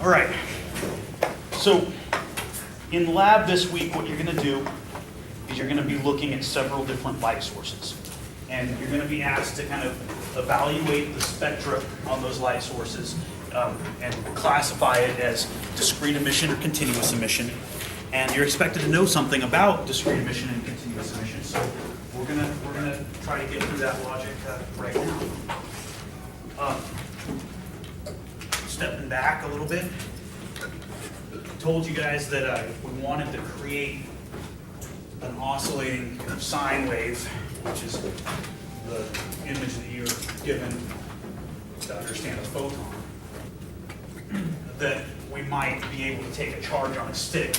All right. So in lab this week, what you're going to do is you're going to be looking at several different light sources. And you're going to be asked to kind of evaluate the spectra on those light sources and classify it as discrete emission or continuous emission. And you're expected to know something about discrete emission and continuous emission. So we're gonna try to get through that logic right now. Stepping back a little bit, told you guys that we wanted to create an oscillating sine wave, which is the image that you're given to understand a photon, that we might be able to take a charge on a stick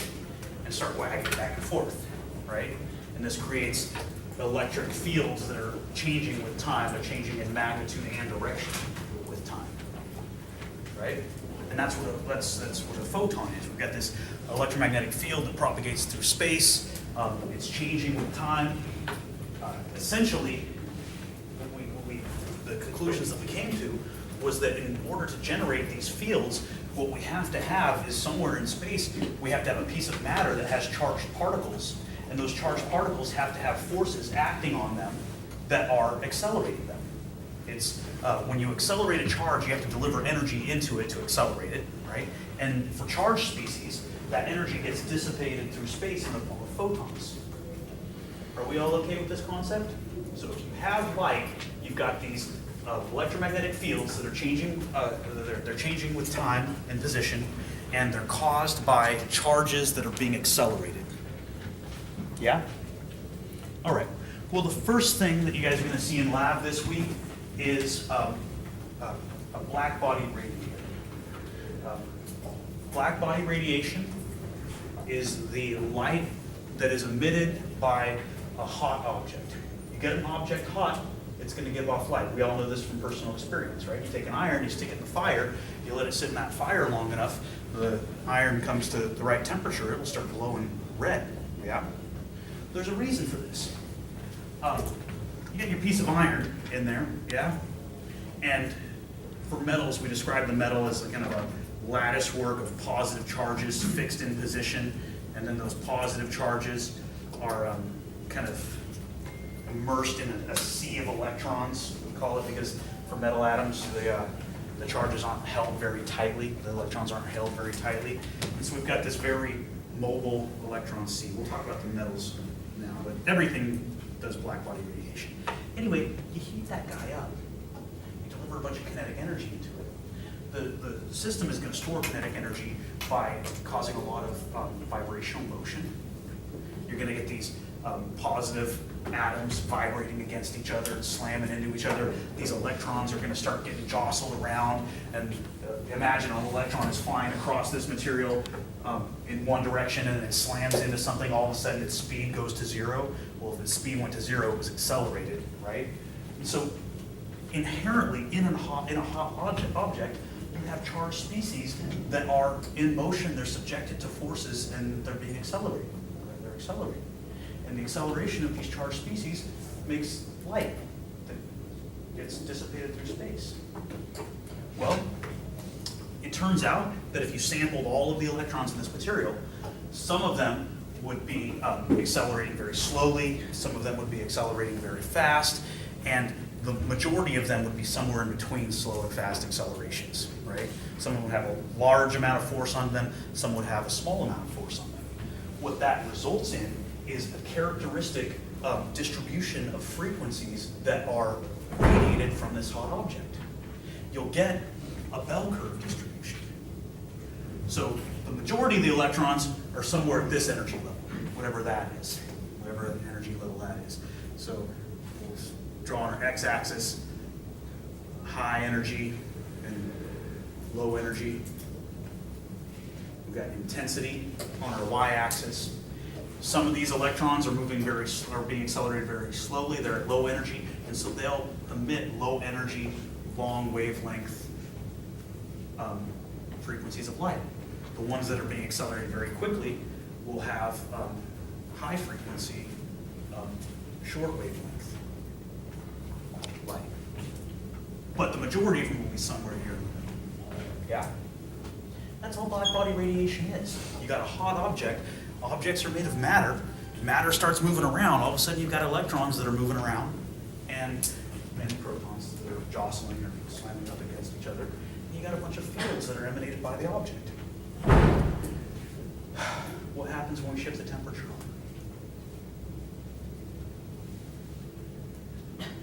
and start wagging it back and forth, right? And this creates electric fields that are changing with time. They're changing in magnitude and direction with time, right? And that's what a photon is. We've got this electromagnetic field that propagates through space. It's changing with time. Essentially, the conclusions that we came to was that in order to generate these fields, what we have to have is somewhere in space, we have to have a piece of matter that has charged particles, and those charged particles have to have forces acting on them that are accelerating them. It's when you accelerate a charge, you have to deliver energy into it to accelerate it, right? And for charged species, that energy gets dissipated through space in the form of photons. Are we all okay with this concept? So if you have light, you've got these electromagnetic fields that are changing. They're changing with time and position, and they're caused by charges that are being accelerated. Yeah? All right. Well, the first thing that you guys are going to see in lab this week is a black body radiator. Black body radiation is the light that is emitted by a hot object. You get an object hot, it's going to give off light. We all know this from personal experience, right? You take an iron, you stick it in the fire, you let it sit in that fire long enough, the iron comes to the right temperature, it will start glowing red, yeah? There's a reason for this. You get your piece of iron in there, yeah? And for metals, we describe the metal as kind of a lattice work of positive charges fixed in position, and then those positive charges are kind of immersed in a sea of electrons, we call it, because for metal atoms, the charges aren't held very tightly, the electrons aren't held very tightly, and so we've got this very mobile electron sea. We'll talk about the metals now, but everything does black body radiation. Anyway, you heat that guy up, you deliver a bunch of kinetic energy into it. The system is going to store kinetic energy by causing a lot of vibrational motion. You're going to get these positive atoms vibrating against each other and slamming into each other. These electrons are going to start getting jostled around, and imagine an electron is flying across this material in one direction, and it slams into something. All of a sudden its speed goes to zero. Well, if its speed went to zero, it was accelerated, right? And so inherently in a hot object, you have charged species that are in motion. They're subjected to forces, and they're being accelerated. They're accelerating. And the acceleration of these charged species makes light that gets dissipated through space. Well, it turns out that if you sampled all of the electrons in this material, some of them would be accelerating very slowly, some of them would be accelerating very fast, and the majority of them would be somewhere in between slow and fast accelerations, right? Some would have a large amount of force on them, some would have a small amount of force on them. What that results in is a characteristic distribution of frequencies that are radiated from this hot object. You'll get a bell curve distribution. So the majority of the electrons are somewhere at this energy level, whatever that is, whatever the energy level that is. So we'll draw on our x-axis, high energy and low energy. We've got intensity on our y-axis. Some of these electrons are being accelerated very slowly. They're at low energy, and so they'll emit low energy, long wavelength frequencies of light. The ones that are being accelerated very quickly will have high frequency, short wavelength light. But the majority of them will be somewhere here in the middle. Yeah? That's all black body radiation is. You got a hot object. Objects are made of matter. Matter starts moving around. All of a sudden, you've got electrons that are moving around, and protons that are jostling or slamming up against each other. And you got a bunch of fields that are emanated by the object. What happens when we shift the temperature?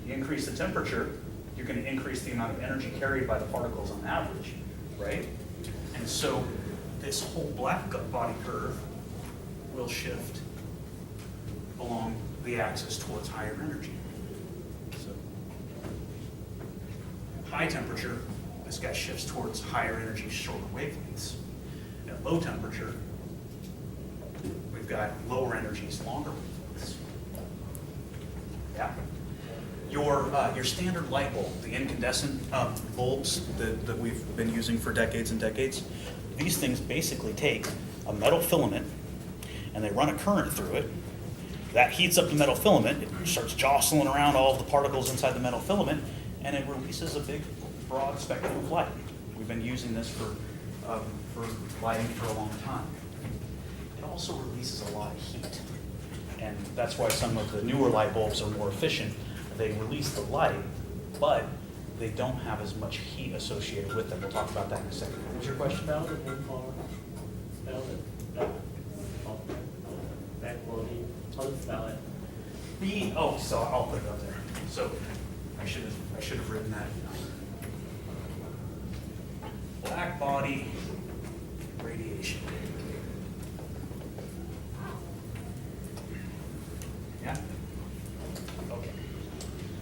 You increase the temperature, you're going to increase the amount of energy carried by the particles on average, right? And so this whole black body curve will shift along the axis towards higher energy. So high temperature, this guy shifts towards higher energy, shorter wavelengths. At low temperature, we've got lower energies, longer wavelengths. Yeah. Your standard light bulb, the incandescent bulbs that we've been using for decades and decades, these things basically take a metal filament and they run a current through it. That heats up the metal filament, it starts jostling around all of the particles inside the metal filament, and it releases a big, broad spectrum of light. We've been using this for lighting for a long time. It also releases a lot of heat, and that's why some of the newer light bulbs are more efficient. They release the light, but they don't have as much heat associated with them. We'll talk about that in a second. What was your question? Spell it in forward. Spell it. Backwardly. How to spell it? So I'll put it up there. So I should have written that. Black body radiation. Yeah? Okay.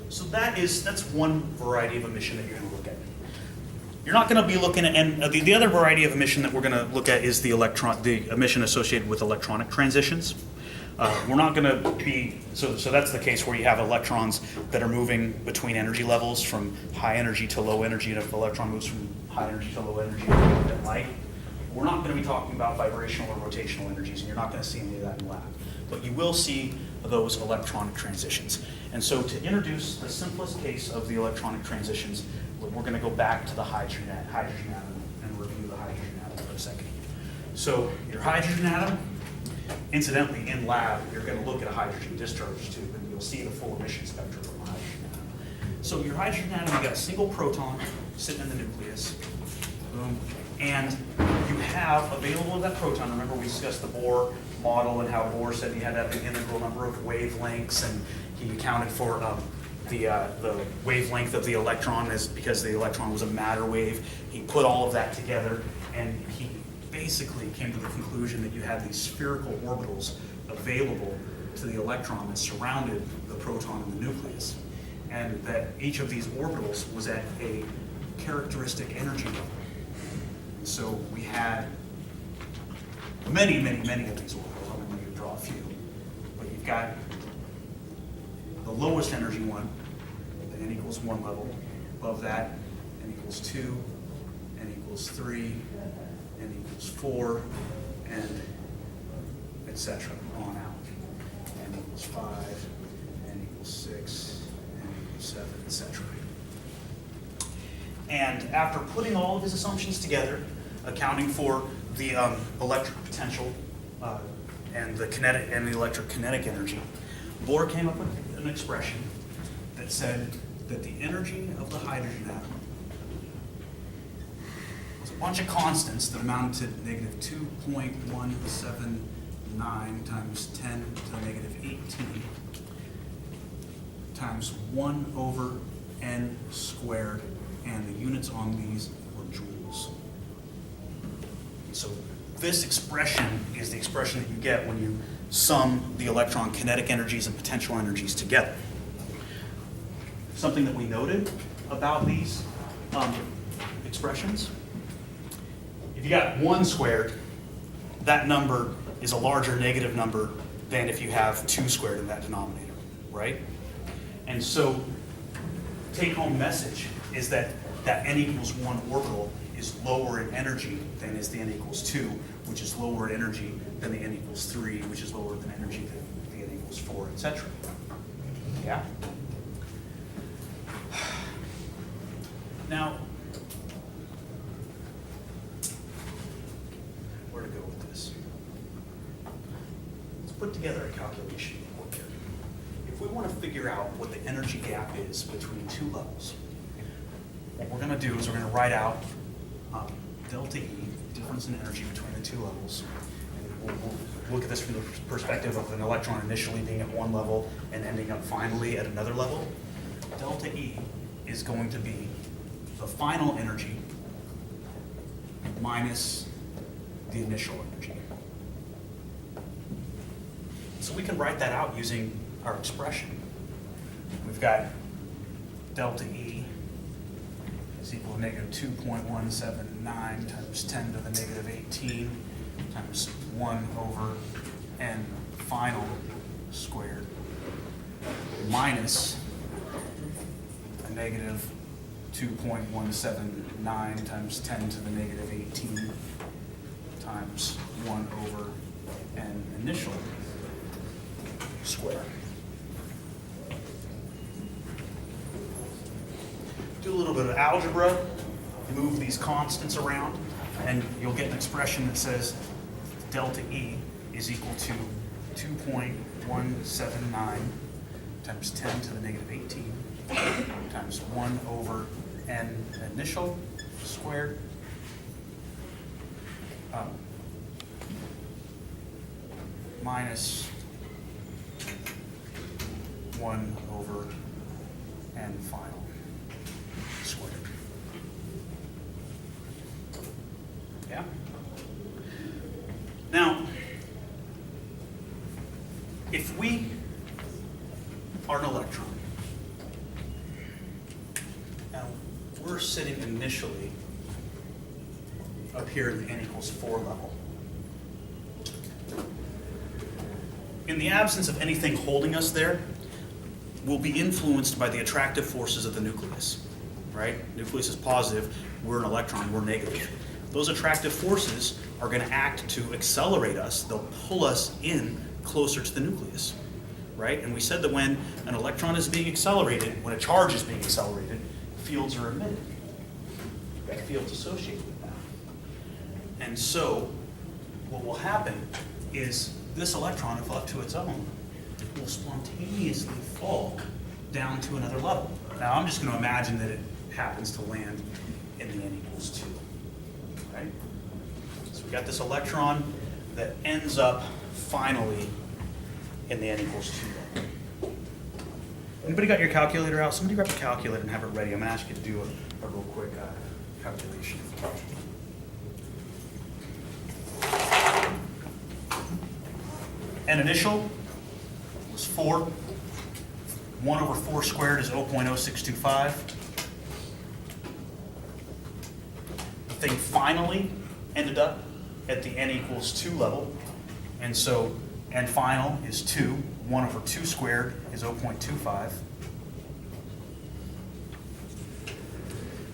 So that's one variety of emission that you're going to look at. You're not going to be looking at, and the other variety of emission that we're going to look at is the emission associated with electronic transitions. We're not going to be, so that's the case where you have electrons that are moving between energy levels from high energy to low energy, and if the electron moves from high energy to low energy, then light. We're not going to be talking about vibrational or rotational energies, and you're not going to see any of that in lab. But you will see those electronic transitions. And so to introduce the simplest case of the electronic transitions, we're going to go back to the hydrogen atom and review the hydrogen atom for a second. So your hydrogen atom, incidentally, in lab, you're going to look at a hydrogen discharge tube, and you'll see the full emission spectrum from a hydrogen atom. So your hydrogen atom, you've got a single proton sitting in the nucleus. Boom. And you have available to that proton, remember we discussed the Bohr model and how Bohr said he had to have an integral number of wavelengths, and he accounted for the wavelength of the electron as because the electron was a matter wave. He put all of that together, and he basically came to the conclusion that you had these spherical orbitals available to the electron that surrounded the proton in the nucleus, and that each of these orbitals was at a characteristic energy level. So we had many of these orbitals. I'm going to draw a few. But you've got the lowest energy one, the n equals 1 level. Above that, n equals 2, n equals 3, n equals 4, and etc. on out. N equals 5, n equals 6, n equals 7, etc. And after putting all of his assumptions together, accounting for the electric potential and the kinetic and the electrokinetic energy, Bohr came up with an expression that said that the energy of the hydrogen atom was a bunch of constants that amounted to negative 2.179 times 10 to the negative 18 times 1 over n squared, and the units on these were joules. So this expression is the expression that you get when you sum the electron kinetic energies and potential energies together. Something that we noted about these expressions, if you got 1 squared, that number is a larger negative number than if you have 2 squared in that denominator, right? And so take-home message is that n equals 1 orbital is lower in energy than is the n equals 2, which is lower in energy than the n equals 3, which is lower than energy than the n equals 4, etc. Yeah? we want to figure out what the energy gap is between two levels, what we're going to do is we're going to write out delta E, difference in energy between the two levels. And we'll look at this from the perspective of an electron initially being at one level and ending up finally at another level. Delta E is going to be the final energy minus the initial energy. So we can write that out using our expression. We've got delta E is equal to negative 2.179 times 10 to the negative 18 times 1 over n final squared minus a negative 2.179 times 10 to the negative 18 times 1 over n initial squared. Do a little bit of algebra, move these constants around, and you'll get an expression that says delta E is equal to 2.179 times 10 to the negative 18 times 1 over n initial squared minus 1 over n final squared. Yeah? Now, if we are an electron, now we're sitting initially up here in the n equals 4 level. In the absence of anything holding us there, we'll be influenced by the attractive forces of the nucleus, right? Nucleus is positive, we're an electron, we're negative. Those attractive forces are going to act to accelerate us. They'll pull us in closer to the nucleus, right? And we said that when an electron is being accelerated, when a charge is being accelerated, fields are emitted. We've got fields associated with that. And so what will happen is this electron, if left to its own, will spontaneously fall down to another level. Now I'm just going to imagine that it happens to land in the n equals 2. Right? So we got this electron that ends up finally in the n equals 2 level. Anybody got your calculator out? Somebody grab a calculator and have it ready. I'm going to ask you to do a real quick calculation. N initial was 4. 1 over 4 squared is 0.0625. The thing finally ended up at the n equals 2 level. And so n final is 2. 1 over 2 squared is 0.25.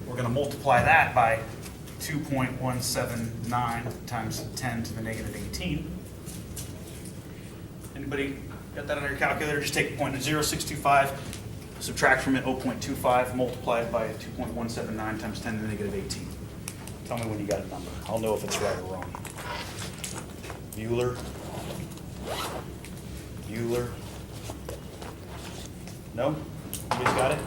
We're going to multiply that by 2.179 times 10 to the negative 18. Anybody got that on your calculator? Just take 0.0625, subtract from it 0.25, multiply it by 2.179 times 10 to the negative 18. Tell me when you got a number. I'll know if it's right or wrong. Euler? Euler? No? Nobody's got it?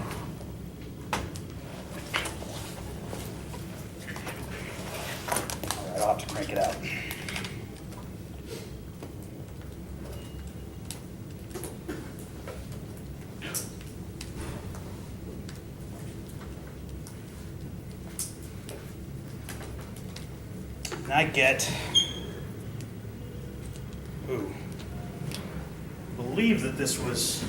All right, I'll have to crank it out. And I get, believe that this was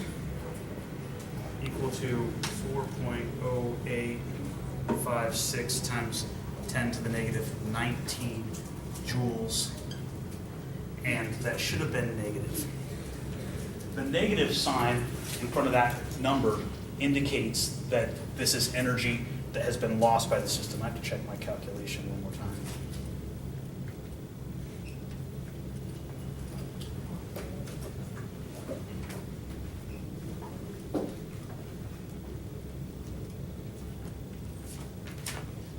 equal to 4.0856 times 10 to the negative 19 joules, and that should have been negative. The negative sign in front of that number indicates that this is energy that has been lost by the system. I have to check my calculation one more time.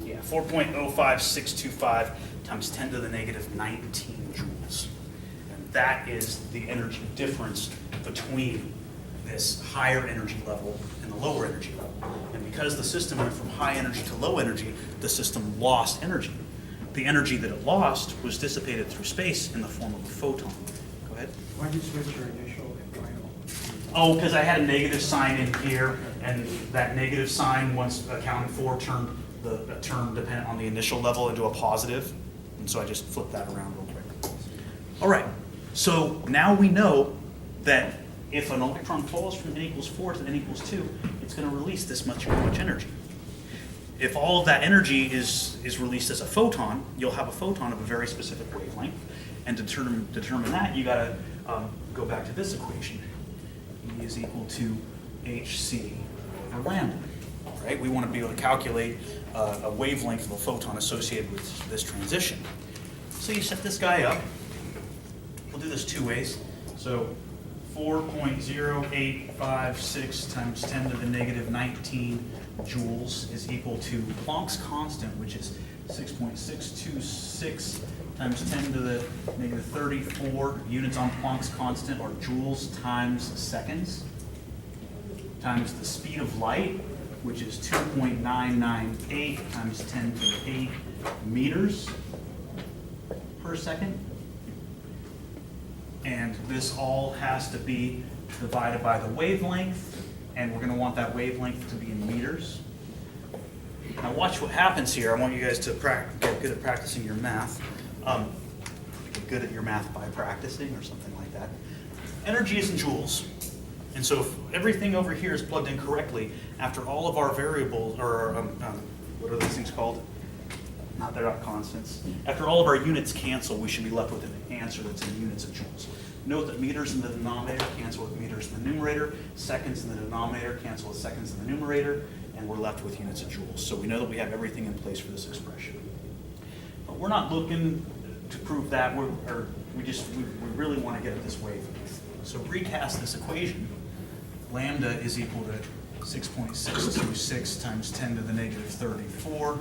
Yeah, 4.05625 times 10 to the negative 19 joules. And that is the energy difference between this higher energy level and the lower energy level. And because the system went from high energy to low energy, the system lost energy. The energy that it lost was dissipated through space in the form of a photon. Go ahead. Why did you switch your initial and final? Oh, because I had a negative sign in here, and that negative sign, once accounted for, turned the term dependent on the initial level into a positive. And so I just flipped that around real quick. All right, so now we know that if an electron falls from n equals 4 to n equals 2, it's going to release this much energy. If all of that energy is released as a photon, you'll have a photon of a very specific wavelength. And to determine that, you got to go back to this equation. E is equal to hc over lambda. Right? We want to be able to calculate a wavelength of a photon associated with this transition. So you set this guy up. We'll do this two ways. So 4.0856 times 10 to the negative 19 joules is equal to Planck's constant, which is 6.626 times 10 to the negative 34 units on Planck's constant, or joules times seconds, times the speed of light, which is 2.998 times 10 to the 8 meters per second. And this all has to be divided by the wavelength, and we're going to want that wavelength to be in meters. Now watch what happens here. I want you guys to get good at practicing your math. Get good at your math by practicing or something like that. Energy is in joules, and so if everything over here is plugged in correctly, after all of our variables, or what are those things called? Not, they're not constants. After all of our units cancel, we should be left with an answer that's in units of joules. Note that meters in the denominator cancel with meters in the numerator, seconds in the denominator cancel with seconds in the numerator, and we're left with units of joules. So we know that we have everything in place for this expression. But we're not looking to prove that, we really want to get at this wavelength. So recast this equation. Lambda is equal to 6.626 times 10 to the negative 34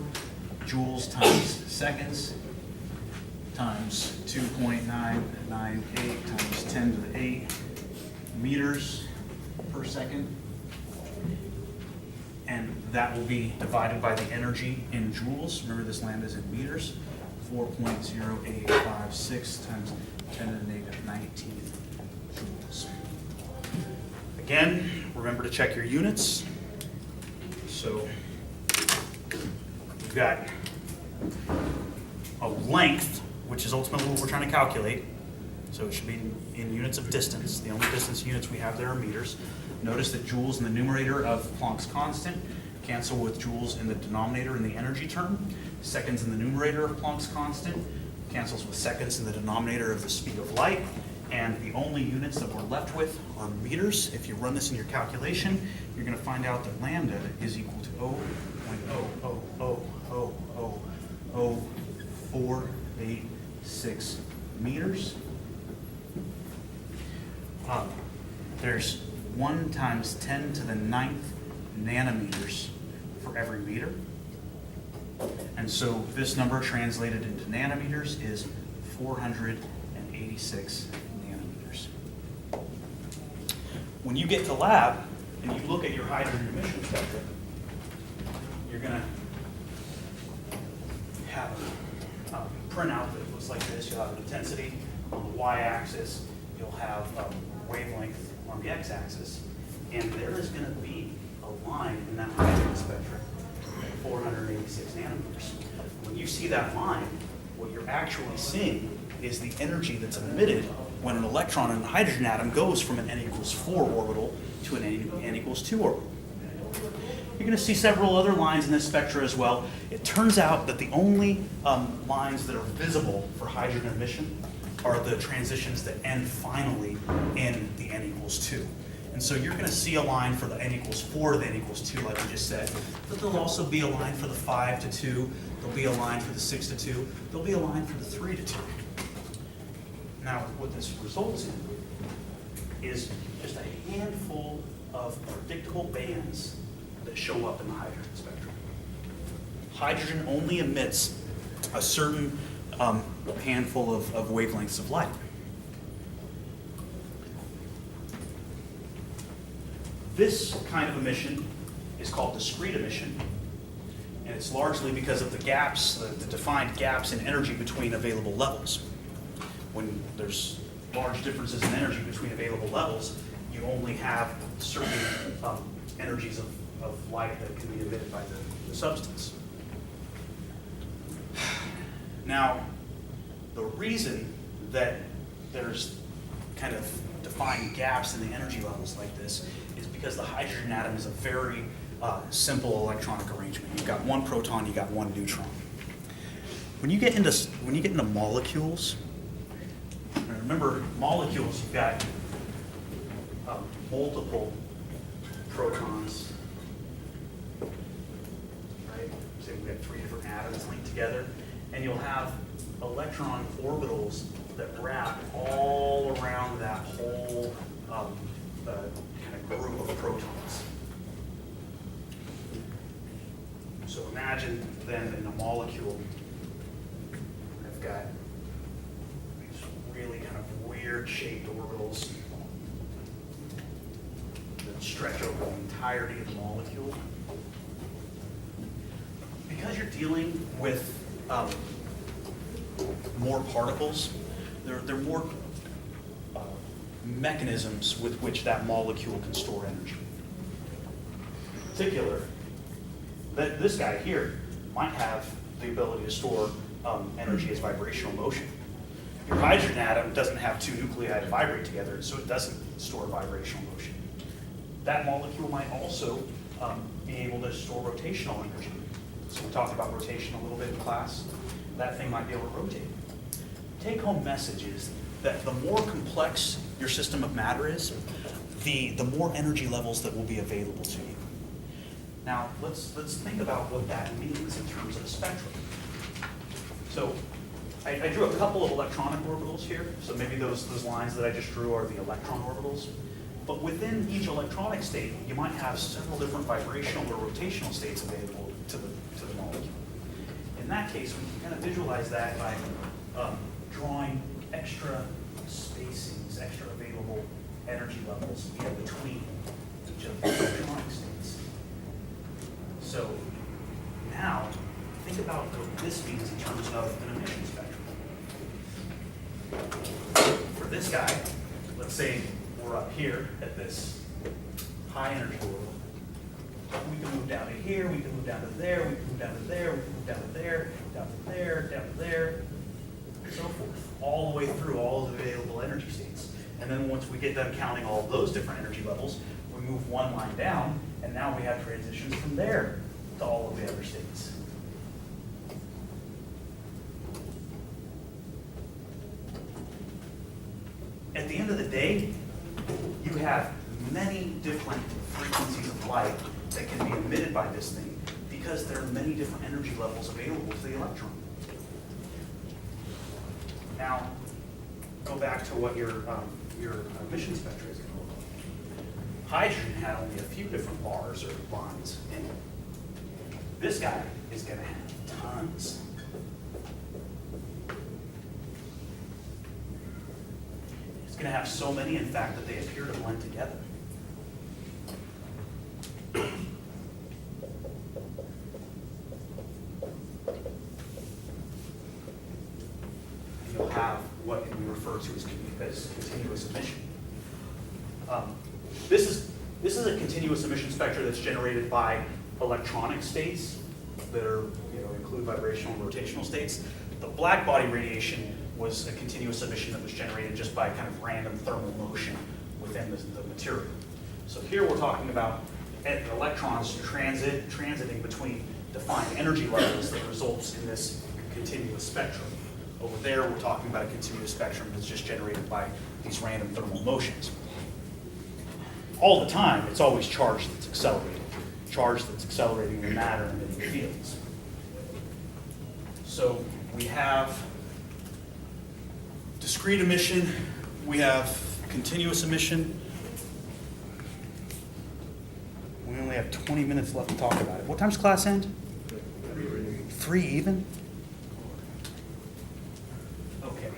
joules times seconds times 2.998 times 10 to the 8 meters per second. And that will be divided by the energy in joules. Remember, this lambda is in meters. 4.0856 times 10 to the negative 19 joules. Again, remember to check your units. So we've got a length, which is ultimately what we're trying to calculate. So it should be in units of distance. The only distance units we have there are meters. Notice that joules in the numerator of Planck's constant cancel with joules in the denominator in the energy term. Seconds in the numerator of Planck's constant cancels with seconds in the denominator of the speed of light. And the only units that we're left with are meters. If you run this in your calculation, you're going to find out that lambda is equal to 0.000000486 meters. There's 1 times 10 to the 9th nanometers for every meter. And so this number translated into nanometers is 486 nanometers. When you get to lab and you look at your hydrogen emission spectrum, you're going to have a printout that looks like this. You'll have intensity on the y-axis. You'll have wavelength on the x-axis. And there is going to be a line in that hydrogen spectrum at 486 nanometers. When you see that line, what you're actually seeing is the energy that's emitted when an electron in a hydrogen atom goes from an n equals 4 orbital to an n equals 2 orbital. You're going to see several other lines in this spectra as well. It turns out that the only lines that are visible for hydrogen emission are the transitions that end finally in the n equals 2. And so you're going to see a line for the n equals 4 to the n equals 2, like we just said. But there'll also be a line for the 5 to 2. There'll be a line for the 6 to 2. There'll be a line for the 3 to 2. Now, what this results in is just a handful of predictable bands that show up in the hydrogen spectrum. Hydrogen only emits a certain handful of wavelengths of light. This kind of emission is called discrete emission, and it's largely because of the gaps, the defined gaps in energy between available levels. When there's large differences in energy between available levels, you only have certain energies of light that can be emitted by the substance. Now, the reason that there's kind of defined gaps in the energy levels like this is because the hydrogen atom is a very simple electronic arrangement. You've got one proton, you've got one neutron. When you get into molecules, remember molecules, you've got multiple protons, right? Say we have 3 different atoms linked together, and you'll have electron orbitals that wrap all around that whole kind of group of protons. So imagine then in a molecule, I've got these really kind of weird shaped orbitals that stretch over the entirety of the molecule. Because you're dealing with more particles, there are more mechanisms with which that molecule can store energy. In particular, this guy here might have the ability to store energy as vibrational motion. Your hydrogen atom doesn't have 2 nuclei to vibrate together, so it doesn't store vibrational motion. That molecule might also be able to store rotational energy. So we talked about rotation a little bit in class. That thing might be able to rotate. Take-home message is that the more complex your system of matter is, the more energy levels that will be available to you. Now, let's think about what that means in terms of the spectrum. So I drew a couple of electronic orbitals here. So maybe those lines that I just drew are the electron orbitals. But within each electronic state, you might have several different vibrational or rotational states available to the molecule. In that case, we can kind of visualize that by drawing extra spacings, extra available energy levels in between each of the electronic states. So now, think about what this means in terms of an emission spectrum. For this guy, let's say we're up here at this high energy orbital. We can move down to here, we can move down to there, we can move down to there, we can move down to there, down to there, down to there, and so forth, all the way through all of the available energy states. And then once we get done counting all of those different energy levels, we move one line down, and now we have transitions from there to all of the other states. At the end of the day, you have many different frequencies of light that can be emitted by this thing because there are many different energy levels available to the electron. Now, go back to what your emission spectrum is going to look like. Hydrogen had only a few different bars or lines in it. This guy is going to have tons. It's going to have so many, in fact, that they appear to blend together. You'll have what we refer to as continuous emission. This is a continuous emission spectrum that's generated by electronic states that are, include vibrational and rotational states. The black body radiation was a continuous emission that was generated just by kind of random thermal motion within the material. So here we're talking about electrons transiting between defined energy levels that results in this continuous spectrum. Over there, we're talking about a continuous spectrum that's just generated by these random thermal motions. All the time, it's always charge that's accelerating. Charge that's accelerating the matter and the fields. So we have discrete emission, we have continuous emission. We only have 20 minutes left to talk about it. What time's class end? 3 even? Okay.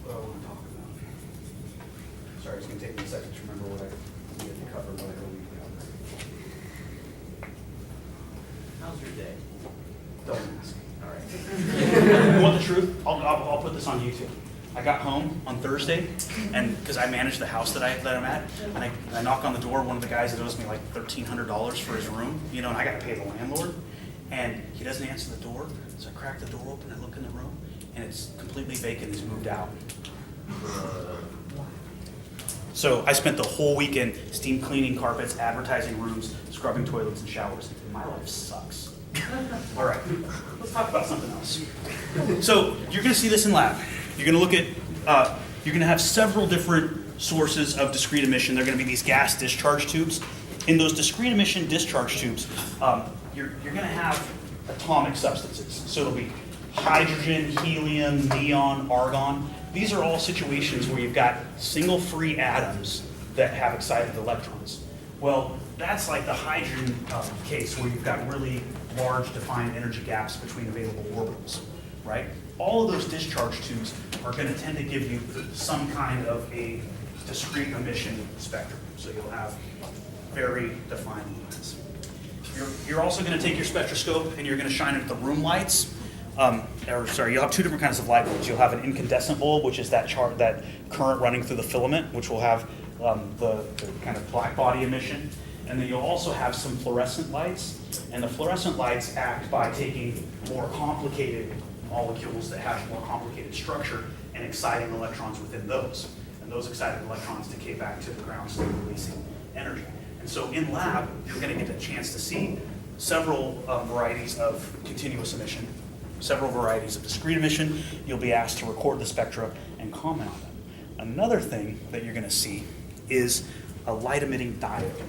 What do I want to talk about? Sorry, it's going to take me a second to remember what I did here. How's your day? Don't ask. All right. You want the truth? I'll put this on YouTube. I got home on Thursday, and because I manage the house that I'm at, and I knock on the door. One of the guys that owes me like $1,300 for his room, you know, and I got to pay the landlord, and he doesn't answer the door. So I crack the door open and look in the room, and it's completely vacant. He's moved out. So I spent the whole weekend steam cleaning carpets, advertising rooms, scrubbing toilets and showers. My life sucks. All right, let's talk about something else. So you're going to see this in lab. You're going to look at, you're going to have several different sources of discrete emission. They're going to be these gas discharge tubes. In those discrete emission discharge tubes, you're going to have atomic substances. So it'll be hydrogen, helium, neon, argon. These are all situations where you've got single free atoms that have excited electrons. Well, that's like the hydrogen case where you've got really large defined energy gaps between available orbitals, right? All of those discharge tubes are going to tend to give you some kind of a discrete emission spectrum. So you'll have very defined lines. You're also going to take your spectroscope and you're going to shine it at the room lights. You'll have two different kinds of light bulbs. You'll have an incandescent bulb, which is that current running through the filament, which will have the kind of black body emission. And then you'll also have some fluorescent lights. And the fluorescent lights act by taking more complicated molecules that have more complicated structure and exciting electrons within those. And those excited electrons decay back to the ground state, releasing energy. And so in lab, you're going to get a chance to see several varieties of continuous emission, several varieties of discrete emission. You'll be asked to record the spectra and comment on them. Another thing that you're going to see is a light-emitting diode.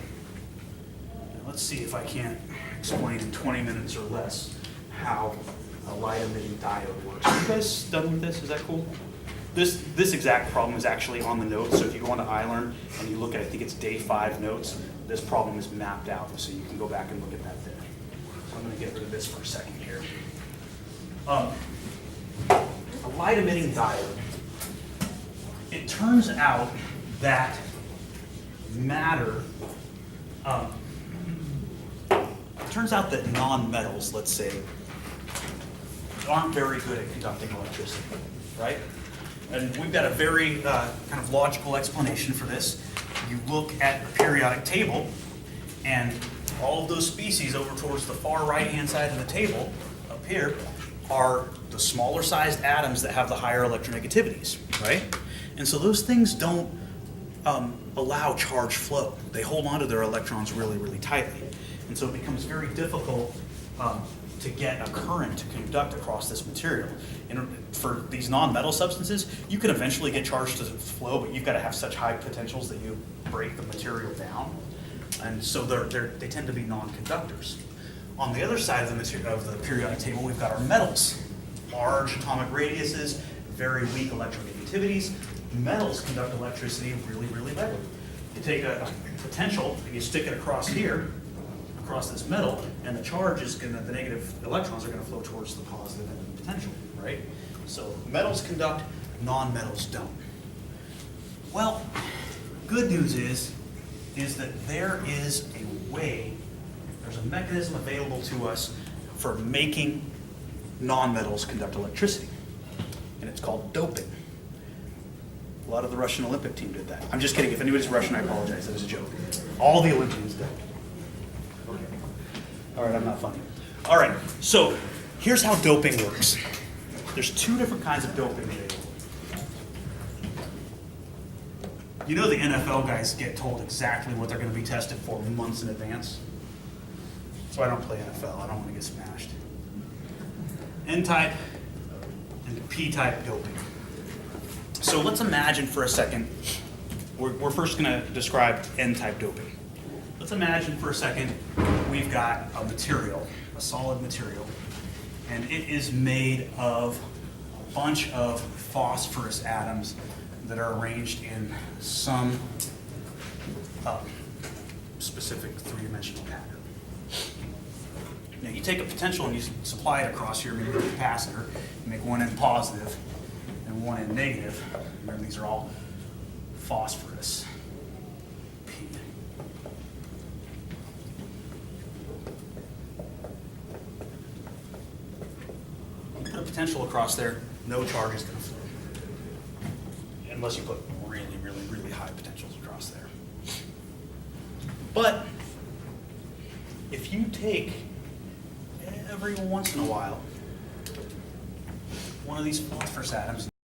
Now, let's see if I can't explain in 20 minutes or less how a light-emitting diode works. Are you guys done with this? Is that cool? This exact problem is actually on the notes. So if you go onto iLearn and you look at, I think it's day 5 notes, this problem is mapped out. So you can go back and look at that there. So I'm going to get rid of this for a second here. A light-emitting diode. It turns out that matter, it turns out that non-metals, let's say, aren't very good at conducting electricity, right? And we've got a very kind of logical explanation for this. You look at the periodic table, and all of those species over towards the far right-hand side of the table, up here, are the smaller sized atoms that have the higher electronegativities, right? And so those things don't allow charge flow. They hold onto their electrons really, really tightly. And so it becomes very difficult to get a current to conduct across this material. And for these non-metal substances, you can eventually get charge to flow, but you've got to have such high potentials that you break the material down. And so they tend to be non-conductors. On the other side of the periodic table, we've got our metals. Large atomic radiuses, very weak electronegativities. Metals conduct electricity really, really readily. You take a potential and you stick it across here, across this metal, and the charge is going to, the negative electrons are going to flow towards the positive end of the potential, right? So metals conduct, non-metals don't. Well, good news is that there is a way, there's a mechanism available to us for making non-metals conduct electricity, and it's called doping. A lot of the Russian Olympic team did that. I'm just kidding. If anybody's Russian, I apologize. That was a joke. All the Olympians did. Okay. All right, I'm not funny. All right, so here's how doping works. There's 2 different kinds of doping available. You know the NFL guys get told exactly what they're going to be tested for months in advance? So I don't play NFL. I don't want to get smashed. N-type and P-type doping. So let's imagine for a second, we're first going to describe N-type doping. Let's imagine for a second we've got a material, a solid material, and it is made of a bunch of phosphorus atoms that are arranged in some specific 3-dimensional pattern. Now you take a potential and you supply it across here, maybe with a capacitor, you make one end positive and one end negative. Remember, these are all phosphorus. P. a potential across there, no charge is going to flow. Unless you put really, really, really high potentials across there. But if you take every once in a while one of these phosphorus atoms